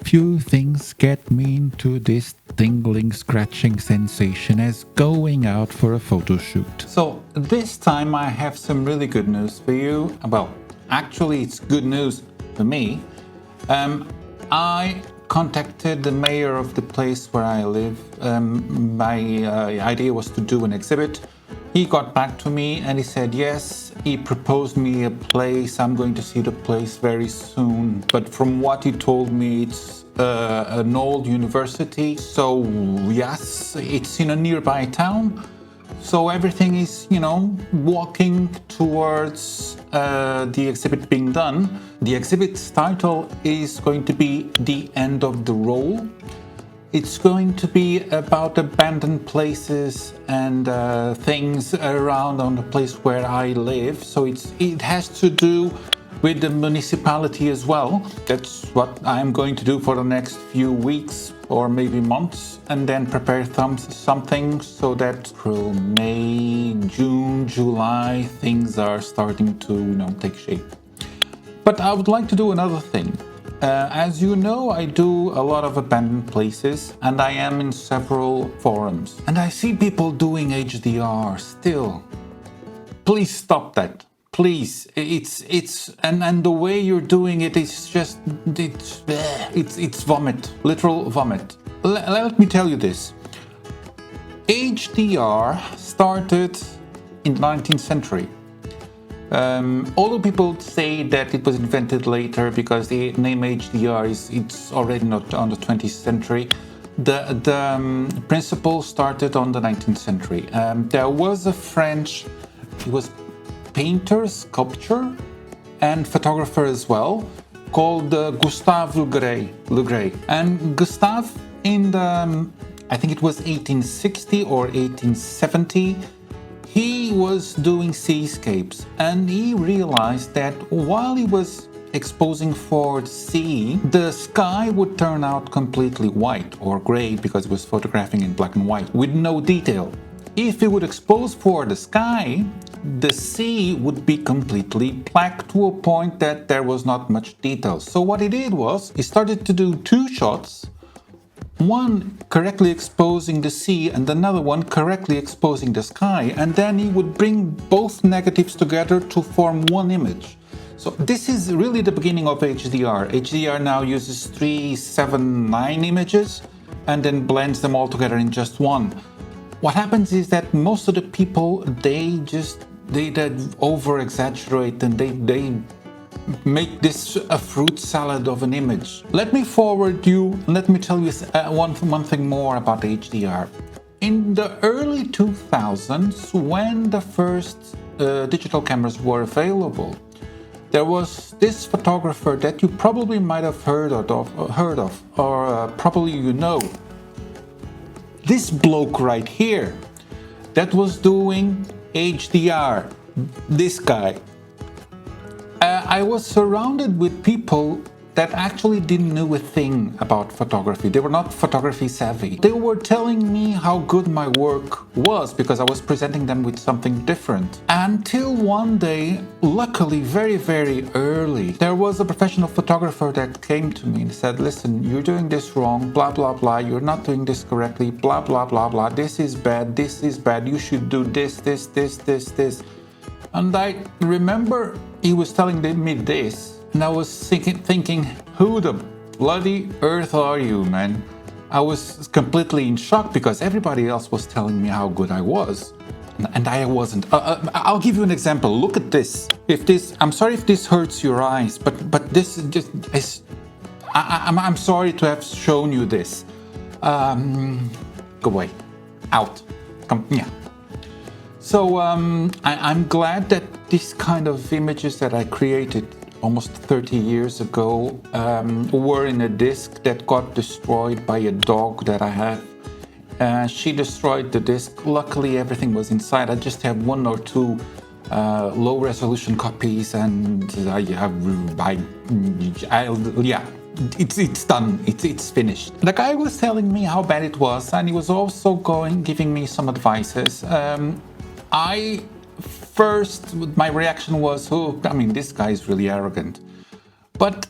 Few things get me into this tingling, scratching sensation as going out for a photo shoot. So this time I have some really good news for you. Well, actually it's good news for me. I contacted the mayor of the place where I live. My idea was to do an exhibit. He got back to me and he said yes. He proposed me a place. I'm going to see the place very soon. But from what he told me, it's an old university. So yes, it's in a nearby town. So everything is, walking towards the exhibit being done. The exhibit's title is going to be The End of the Roll. It's going to be about abandoned places and things around on the place where I live. So it has to do with the municipality as well. That's what I'm going to do for the next few weeks or maybe months, and then prepare something so that through May, June, July, things are starting to take shape. But I would like to do another thing. As you know, I do a lot of abandoned places and I am in several forums. And I see people doing HDR still. Please stop that. Please. And the way you're doing it is just, it's vomit. Literal vomit. Let me tell you this. HDR started in the 19th century. Although people say that it was invented later because the name HDR it's already not on the 20th century, the principle started on the 19th century. There was a French, he was painter, sculptor, and photographer as well, called Gustave Le Gray. And Gustave, in the, I think it was 1860 or 1870, he was doing seascapes and he realized that while he was exposing for the sea, the sky would turn out completely white or gray because he was photographing in black and white with no detail. If he would expose for the sky, the sea would be completely black to a point that there was not much detail. So what he did was he started to do two shots, one correctly exposing the sea and another one correctly exposing the sky, and then he would bring both negatives together to form one image. So this is really the beginning of HDR. HDR now uses 3, 7, 9 images and then blends them all together in just one. What happens is that most of the people, they over exaggerate and they make this a fruit salad of an image. Let me tell you one thing more about HDR. In the early 2000s, when the first digital cameras were available, there was this photographer that you probably might have heard of, or probably you know. This bloke right here that was doing HDR, this guy. I was surrounded with people that actually didn't know a thing about photography. They were not photography savvy. They were telling me how good my work was because I was presenting them with something different. Until one day, luckily very, very early, there was a professional photographer that came to me and said, listen, you're doing this wrong, blah, blah, blah. You're not doing this correctly, blah, blah, blah, blah. This is bad. You should do this. And I remember he was telling me this, and I was thinking, who the bloody earth are you, man? I was completely in shock because everybody else was telling me how good I was, and I wasn't. I'll give you an example. Look at this. I'm sorry if this hurts your eyes, but this just is. I'm sorry to have shown you this. Go away, out. Come, yeah. So I'm glad that this kind of images that I created almost 30 years ago were in a disc that got destroyed by a dog that I have. She destroyed the disc. Luckily, everything was inside. I just have 1 or 2 low-resolution copies, and it's done. It's finished. The guy was telling me how bad it was, and he was also giving me some advices. My reaction was, this guy is really arrogant. But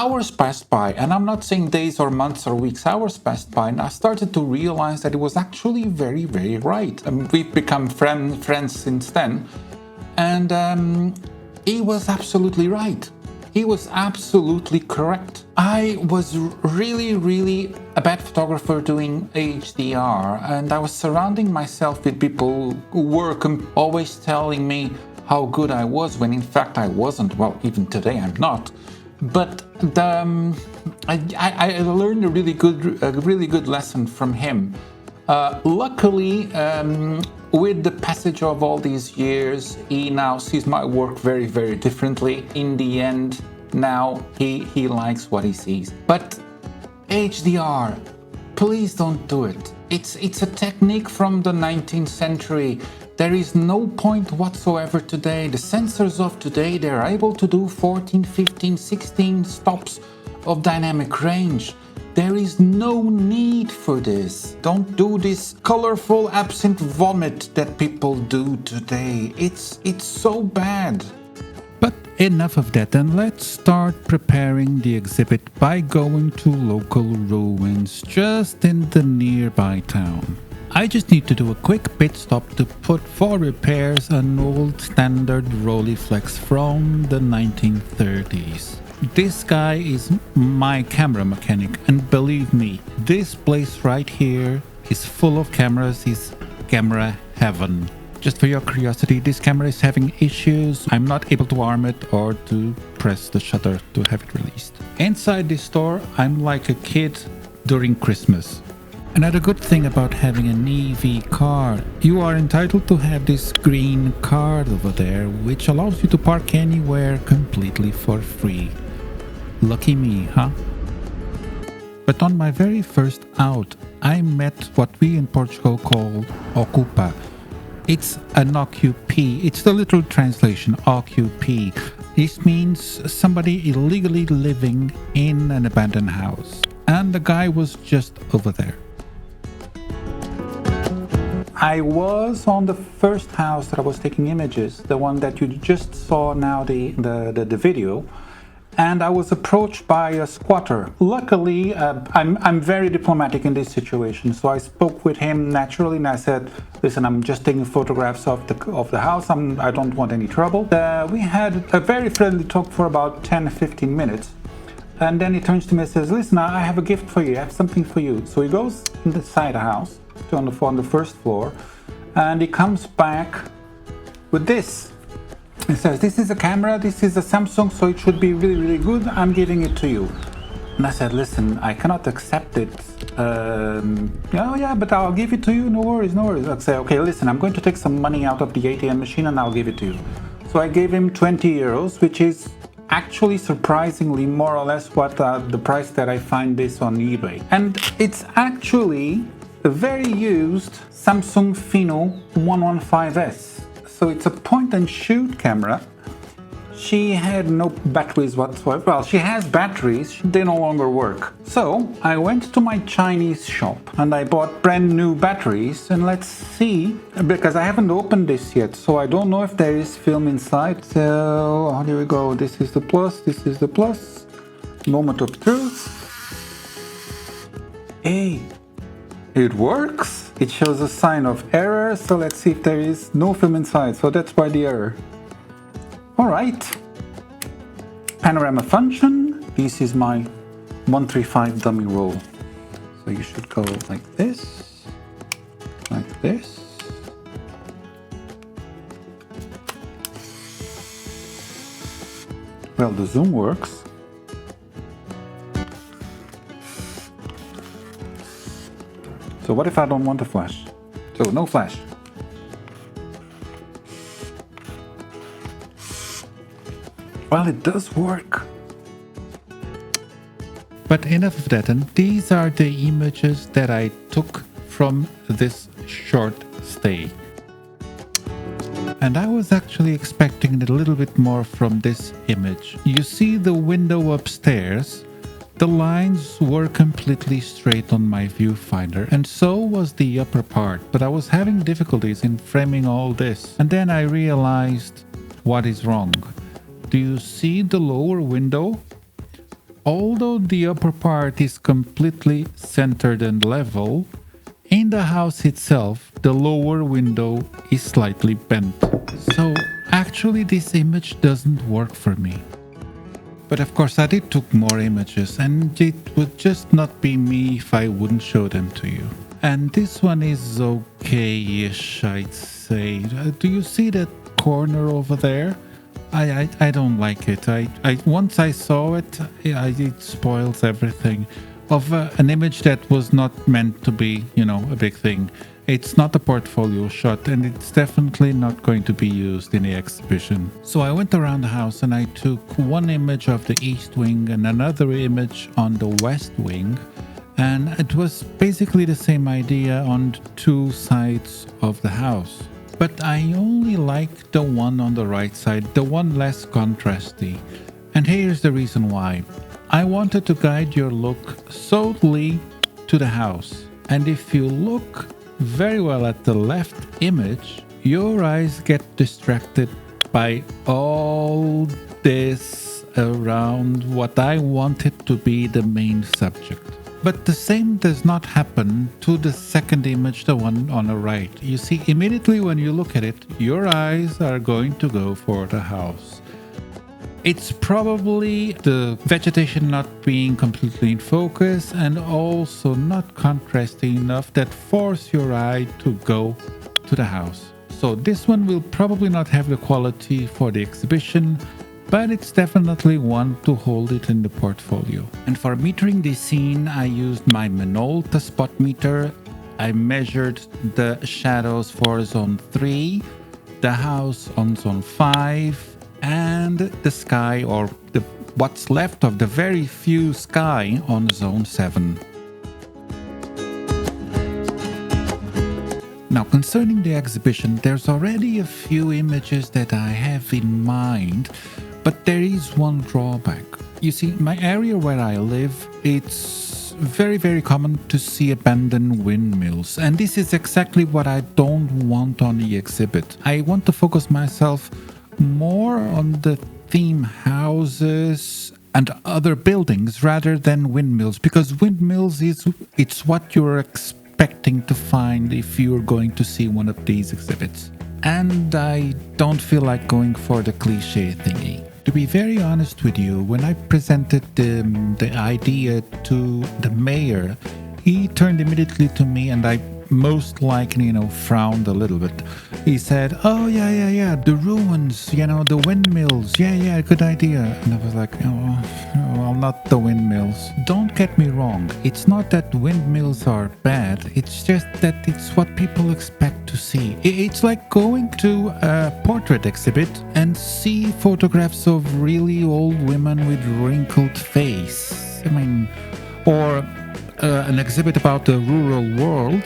hours passed by, and I'm not saying days or months or weeks, hours passed by, and I started to realize that it was actually very, very right. We've become friends since then, and he was absolutely right. He was absolutely correct. I was really a bad photographer doing HDR, and I was surrounding myself with people who were always telling me how good I was, when in fact I wasn't. Well, even today I'm not. But I learned a really good lesson from him. Luckily, with the passage of all these years, he now sees my work very differently. In the end, now he likes what he sees. But HDR, please don't do it. It's a technique from the 19th century. There is no point whatsoever today. The sensors of today, they're able to do 14, 15, 16 stops of dynamic range. There is no need for this. Don't do this colorful absinthe vomit that people do today. It's so bad. But enough of that, and let's start preparing the exhibit by going to local ruins just in the nearby town. I just need to do a quick pit stop to put for repairs an old standard Rolleiflex from the 1930s. This guy is my camera mechanic, and believe me, this place right here is full of cameras, is camera heaven. Just for your curiosity, this camera is having issues. I'm not able to arm it or to press the shutter to have it released. Inside this store, I'm like a kid during Christmas. Another good thing about having an EV car, you are entitled to have this green card over there, which allows you to park anywhere completely for free. Lucky me, huh? But on my very first out, I met what we in Portugal call ocupa. It's an OQP. It's the literal translation, OQP. This means somebody illegally living in an abandoned house. And the guy was just over there. I was on the first house that I was taking images, the one that you just saw now, the video, and I was approached by a squatter. Luckily, I'm very diplomatic in this situation, so I spoke with him naturally, and I said, "Listen, I'm just taking photographs of the house. I don't want any trouble." We had a very friendly talk for about 10-15 minutes, and then he turns to me and says, "Listen, I have a gift for you. I have something for you." So he goes inside the house on the first floor, and he comes back with this. He says, "This is a camera, this is a Samsung, so it should be really good. I'm giving it to you." And I said, "Listen, I cannot accept it. Oh yeah, but I'll give it to you, no worries. I say, "Okay, listen, I'm going to take some money out of the ATM machine and I'll give it to you." So I gave him 20 euros, which is actually surprisingly more or less what the price that I find this on eBay. And it's actually a very used Samsung Fino 115S. So it's a point and shoot camera. She had no batteries whatsoever. Well, she has batteries, they no longer work. So I went to my Chinese shop and I bought brand new batteries, and let's see, because I haven't opened this yet, so I don't know if there is film inside. So here we go. This is the plus, this is the plus. Moment of truth. Hey, it works. It shows a sign of error, so let's see if there is no film inside. So that's why the error. Alright. Panorama function. This is my 135 dummy roll. So you should go like this. Like this. Well, the zoom works. So what if I don't want a flash? So no flash. Well, it does work. But enough of that, and these are the images that I took from this short stay. And I was actually expecting a little bit more from this image. You see the window upstairs? The lines were completely straight on my viewfinder, and so was the upper part, but I was having difficulties in framing all this. And then I realized what is wrong. Do you see the lower window? although the upper part is completely centered and level, in the house itself, the lower window is slightly bent. So actually this image doesn't work for me. But of course I did took more images, and it would just not be me if I wouldn't show them to you. And this one is okay-ish, I'd say. Do you see that corner over there? I don't like it. I once I saw it, it spoils everything. Of an image that was not meant to be, a big thing. It's not a portfolio shot, and it's definitely not going to be used in the exhibition. So I went around the house and I took one image of the east wing and another image on the west wing, and it was basically the same idea on two sides of the house. But I only like the one on the right side, the one less contrasty. And here's the reason why. I wanted to guide your look solely to the house. And if you look very well at the left image, your eyes get distracted by all this around what I wanted to be the main subject. But the same does not happen to the second image, the one on the right. You see, immediately when you look at it, your eyes are going to go for the house. It's probably the vegetation not being completely in focus and also not contrasting enough that force your eye to go to the house. So this one will probably not have the quality for the exhibition, but it's definitely one to hold it in the portfolio. And for metering this scene, I used my Minolta spot meter. I measured the shadows for zone 3, the house on zone 5, and the sky, or what's left of the very few sky, on zone 7. Now, concerning the exhibition, there's already a few images that I have in mind, but there is one drawback. You see, my area where I live, it's very, very common to see abandoned windmills, and this is exactly what I don't want on the exhibit. I want to focus myself more on the theme houses and other buildings rather than windmills, because windmills it's what you're expecting to find if you're going to see one of these exhibits. And I don't feel like going for the cliche thingy. To be very honest with you, when I presented the idea to the mayor, he turned immediately to me, and I most likely, frowned a little bit. He said, "Oh, yeah, the ruins, the windmills. Yeah, good idea." And I was like, "Oh, well, not the windmills." Don't get me wrong. It's not that windmills are bad. It's just that it's what people expect to see. It's like going to a portrait exhibit and see photographs of really old women with wrinkled face. Or an exhibit about the rural world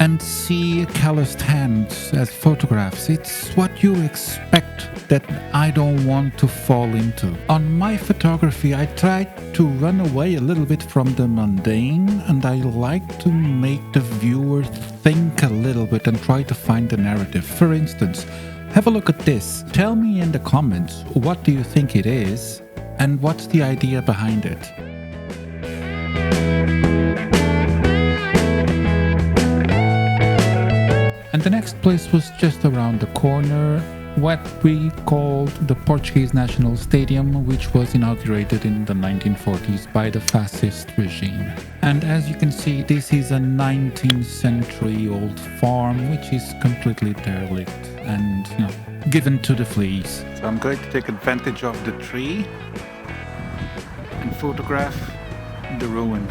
and see calloused hands as photographs. It's what you expect that I don't want to fall into. On my photography, I try to run away a little bit from the mundane, and I like to make the viewer think a little bit and try to find the narrative. For instance, have a look at this. Tell me in the comments, what do you think it is, and what's the idea behind it? And the next place was just around the corner, what we called the Portuguese National Stadium, which was inaugurated in the 1940s by the fascist regime. And as you can see, this is a 19th century old farm, which is completely derelict and, given to the fleas. So I'm going to take advantage of the tree and photograph the ruin.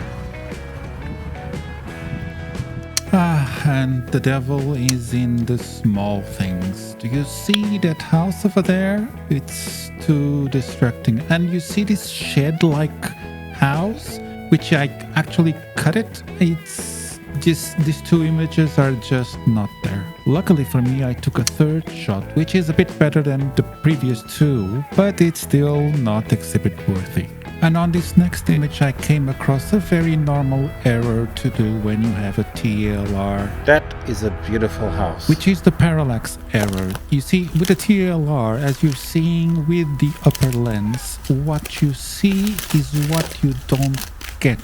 And the devil is in the small things. Do you see that house over there? It's too distracting. And you see this shed-like house, which I actually cut it. It's just, these two images are just not there. Luckily for me, I took a third shot, which is a bit better than the previous two, but it's still not exhibit worthy. And on this next image, I came across a very normal error to do when you have a TLR. That is a beautiful house. Which is the parallax error. You see, with the TLR, as you're seeing with the upper lens, what you see is what you don't get.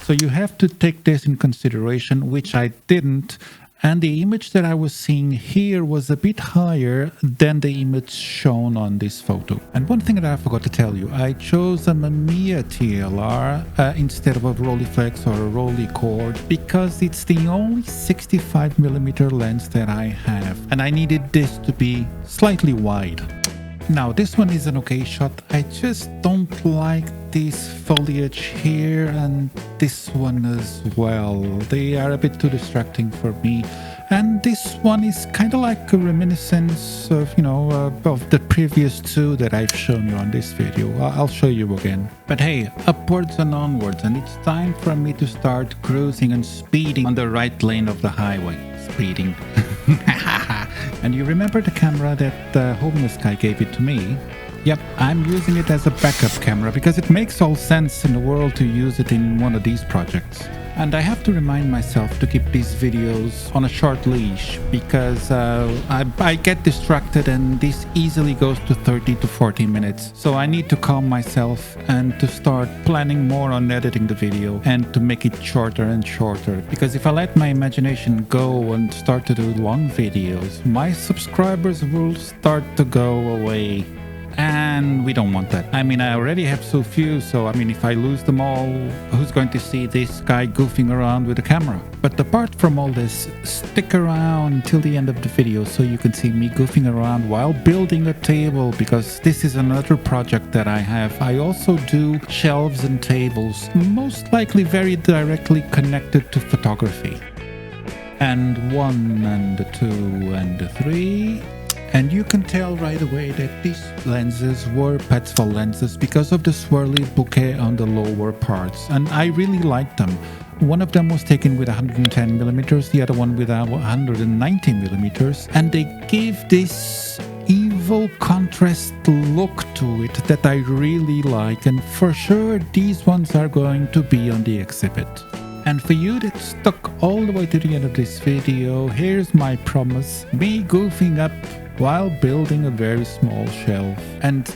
So you have to take this in consideration, which I didn't. And the image that I was seeing here was a bit higher than the image shown on this photo. And one thing that I forgot to tell you, I chose a Mamiya TLR instead of a Rolleiflex or a Rolleicord because it's the only 65mm lens that I have. And I needed this to be slightly wide. Now this one is an okay shot. I just don't like this foliage here and this one as well. They are a bit too distracting for me. And this one is kind of like a reminiscence of, of the previous two that I've shown you on this video. I'll show you again. But hey, upwards and onwards, and it's time for me to start cruising and speeding on the right lane of the highway. Speeding. And you remember the camera that the homeless guy gave it to me? Yep, I'm using it as a backup camera because it makes all sense in the world to use it in one of these projects. And I have to remind myself to keep these videos on a short leash because I get distracted and this easily goes to 30 to 40 minutes. So I need to calm myself and to start planning more on editing the video and to make it shorter and shorter. Because if I let my imagination go and start to do long videos, my subscribers will start to go away. And we don't want that. I mean, I already have so few, so I mean, if I lose them all, who's going to see this guy goofing around with a camera? But apart from all this, stick around until the end of the video so you can see me goofing around while building a table, because this is another project that I have. I also do shelves and tables, most likely very directly connected to photography. And 1 and 2 and 3. And you can tell right away that these lenses were Petzval lenses because of the swirly bouquet on the lower parts. And I really liked them. One of them was taken with 110mm, the other one with 190mm. And they gave this evil contrast look to it that I really like. And for sure, these ones are going to be on the exhibit. And for you that stuck all the way to the end of this video, here's my promise. Me goofing up while building a very small shelf. And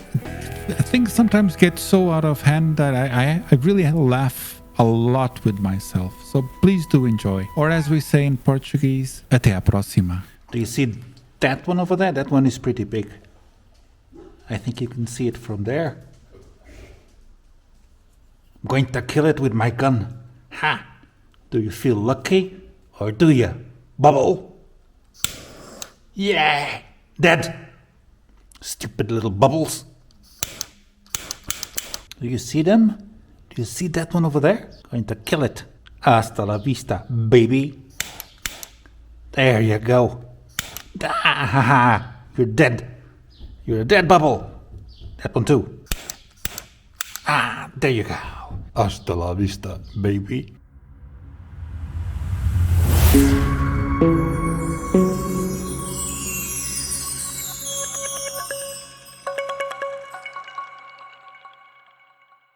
things sometimes get so out of hand that I really laugh a lot with myself. So please do enjoy. Or as we say in Portuguese, até a próxima. Do you see that one over there? That one is pretty big. I think you can see it from there. I'm going to kill it with my gun. Ha! Do you feel lucky? Or do you? Bubble? Yeah! Dead! Stupid little bubbles. Do you see them? Do you see that one over there? Going to kill it. Hasta la vista, baby. There you go. Ah, you're dead. You're a dead bubble. That one too. Ah, there you go. Hasta la vista, baby.